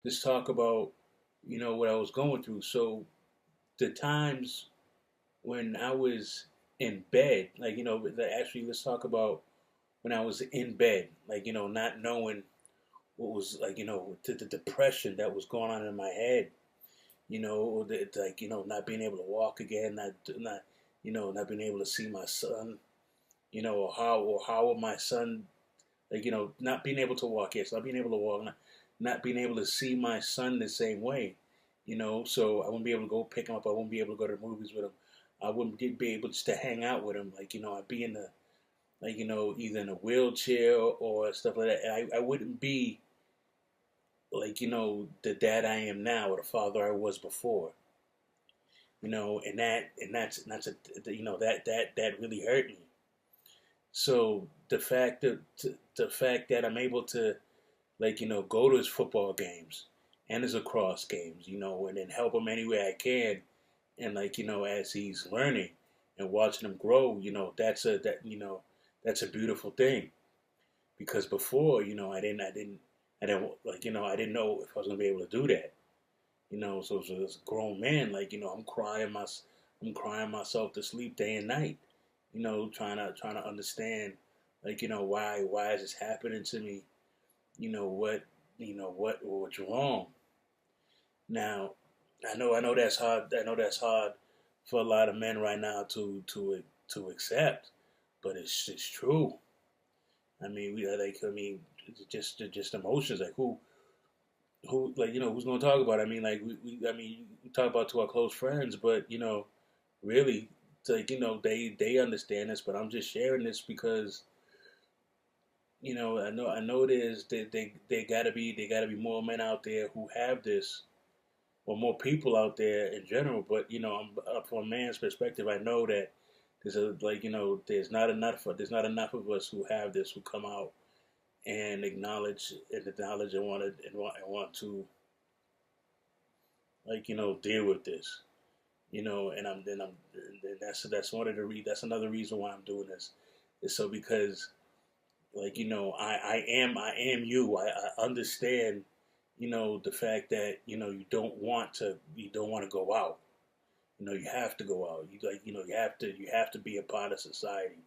just talk about, what I was going through. So the times when I was in bed, actually, let's talk about when I was in bed, not knowing what was the depression that was going on in my head, or not being able to walk again, not being able to see my son, or how my son, not being able to walk, yes, not being able to walk, not being able to see my son the same way, so I wouldn't be able to go pick him up. I wouldn't be able to go to the movies with him. I wouldn't be able just to hang out with him. I'd be in the, either in a wheelchair or stuff like that. And I wouldn't be the dad I am now or the father I was before. And that's that really hurt me. So the fact that I'm able to go to his football games and his lacrosse games, and then help him any way I can, and as he's learning and watching him grow, that's a beautiful thing. Because before, I didn't know if I was gonna be able to do that. So as a grown man, I'm crying myself to sleep day and night. Trying to understand, why is this happening to me? What, what's wrong? Now, I know that's hard. I know that's hard for a lot of men right now to accept, but it's true. I mean, just emotions. Like who who's gonna talk about it? I mean, we talk about to our close friends, but really, it's they understand this, but I'm just sharing this because I know there's they gotta be more men out there who have this, or more people out there in general. But from a man's perspective, I know that there's not enough of us who have this, who come out and acknowledge and want to deal with this. And that's that's another reason why I'm doing this. Is so because I am you. I understand the fact that you don't want to go out. You have to go out. You have to be a part of society.